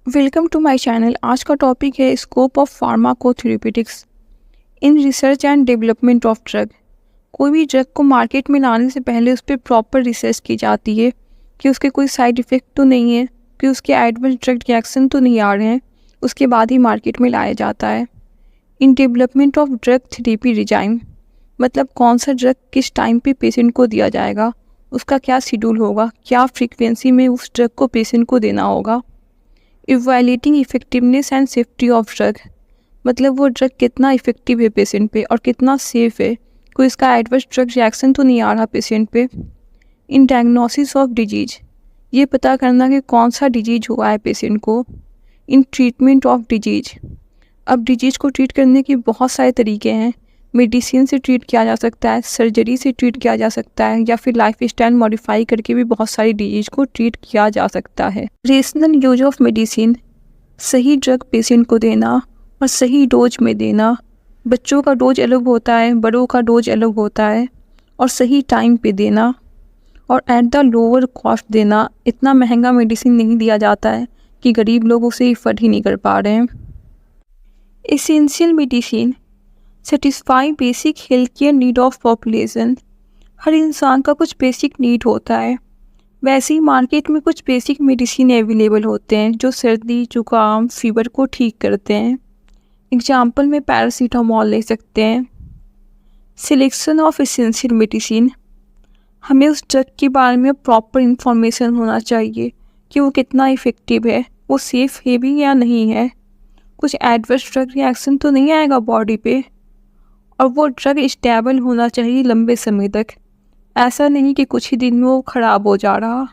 Welcome to my channel. आज का topic है scope of pharmacotherapeutics in research and development of drug. कोई भी ड्रग को मार्केट में लाने से पहले उस पर प्रॉपर रिसर्च की जाती है कि उसके कोई साइड इफ़ेक्ट तो नहीं है, कि उसके एडवर्स ड्रग रिएक्शन तो नहीं आ रहे हैं, उसके बाद ही मार्केट में लाया जाता है। In development of drug therapy regime मतलब कौन सा ड्रग किस टाइम पे पेशेंट को दिया जाएगा, उसका क्या शेड्यूल होगा, क्या फ्रीक्वेंसी में उस ड्रग को पेशेंट को देना होगा। Evaluating effectiveness and safety of drug मतलब वो ड्रग कितना इफेक्टिव है पेशेंट पे और कितना सेफ है, कोई इसका एडवर्स ड्रग रिएक्शन तो नहीं आ रहा पेशेंट पे। इन डायग्नोसिस ऑफ डिजीज ये पता करना कि कौन सा डिजीज हुआ है पेशेंट को। इन ट्रीटमेंट ऑफ डिजीज अब डिजीज को ट्रीट करने के बहुत सारे तरीके हैं। मेडिसिन से ट्रीट किया जा सकता है, सर्जरी से ट्रीट किया जा सकता है, या फिर लाइफ स्टाइल मॉडिफाई करके भी बहुत सारी डिजीज को ट्रीट किया जा सकता है। रेशनल यूज ऑफ मेडिसिन सही ड्रग पेशेंट को देना और सही डोज में देना। बच्चों का डोज अलग होता है, बड़ों का डोज अलग होता है, और सही टाइम पे देना और एट द लोअर कॉस्ट देना। इतना महंगा मेडिसिन नहीं दिया जाता है कि गरीब लोग उसे अफोर्ड ही नहीं कर पा रहे हैं। Essential medicine satisfy basic health care need of population. हर इंसान का कुछ बेसिक नीड होता है, वैसे ही मार्केट में कुछ बेसिक मेडिसिन अवेलेबल होते हैं जो सर्दी जुकाम फीवर को ठीक करते हैं। एग्जाम्पल में पैरासीटामोल ले सकते हैं। सिलेक्शन ऑफ एसेंशियल मेडिसिन हमें उस ड्रग के बारे में प्रॉपर इंफॉर्मेशन होना चाहिए कि वो कितना इफ़ेक्टिव है, वो सेफ़ है भी या नहीं है, कुछ एडवर्स ड्रग रिएक्शन तो नहीं आएगा बॉडी पे, और वो ड्रग स्टेबल होना चाहिए लंबे समय तक। ऐसा नहीं कि कुछ ही दिन में वो ख़राब हो जा रहा।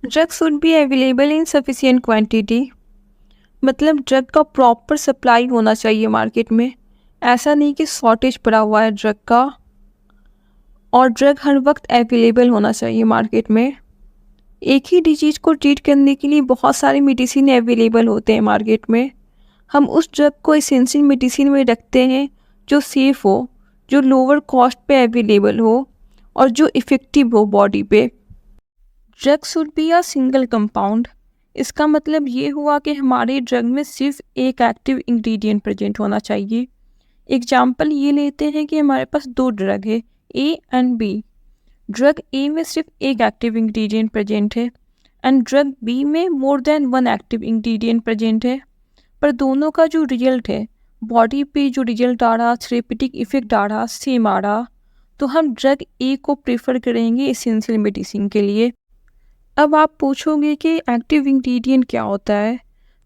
Drug should be available in sufficient quantity मतलब ड्रग का प्रॉपर सप्लाई होना चाहिए मार्केट में। ऐसा नहीं कि शॉर्टेज पड़ा हुआ है ड्रग का, और ड्रग हर वक्त अवेलेबल होना चाहिए मार्केट में। एक ही डिजीज़ को ट्रीट करने के लिए बहुत सारे मेडिसिन अवेलेबल होते हैं मार्केट में। हम उस ड्रग को एसेंशियल मेडिसिन में रखते हैं जो सेफ़ हो, जो लोअर कॉस्ट पे अवेलेबल हो, और जो इफ़ेक्टिव हो बॉडी पे। Drug should be a single compound इसका मतलब ये हुआ कि हमारे ड्रग में सिर्फ एक एक्टिव इंग्रेडिएंट प्रेजेंट होना चाहिए। एग्जाम्पल ये लेते हैं कि हमारे पास दो ड्रग है A and B. Drug A में सिर्फ एक एक्टिव इंग्रेडिएंट प्रेजेंट है एंड ड्रग बी में more than one active ingredient present है, पर दोनों का जो रिजल्ट है बॉडी पे, जो रिजल्ट आ रहा, थेरेपेटिक इफेक्ट आ रहा, सेम आ रहा, तो हम ड्रग ए को प्रेफर करेंगे एसेंशियल मेडिसिन के लिए। अब आप पूछोगे कि एक्टिव इंग्रेडिएंट क्या होता है,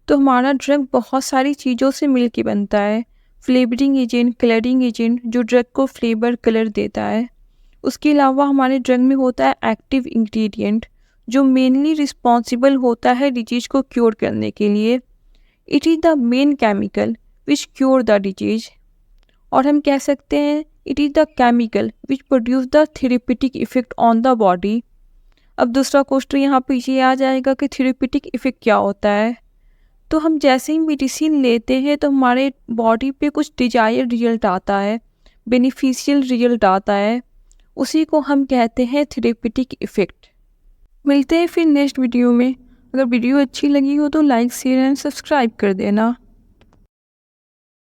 तो हमारा ड्रग बहुत सारी चीज़ों से मिलके बनता है। फ्लेवरिंग एजेंट, कलरिंग एजेंट जो ड्रग को फ्लेवर कलर देता है। उसके अलावा हमारे ड्रग में होता है एक्टिव इंग्रेडिएंट जो मेनली रिस्पॉन्सिबल होता है डिजीज को क्योर करने के लिए। It is the main chemical which cure the disease, और हम कह सकते हैं it is the chemical which produce the therapeutic effect on the body. अब दूसरा क्वेश्चन यहाँ पे ये आ जाएगा कि थेरेपेटिक इफेक्ट क्या होता है। तो हम जैसे ही मेडिसिन लेते हैं तो हमारे बॉडी पे कुछ डिजायर्ड रिजल्ट आता है, बेनिफिशियल रिजल्ट आता है, उसी को हम कहते हैं थेरेपेटिक इफेक्ट। मिलते हैं फिर नेक्स्ट वीडियो में। अगर वीडियो अच्छी लगी हो तो लाइक शेयर एंड सब्सक्राइब कर देना।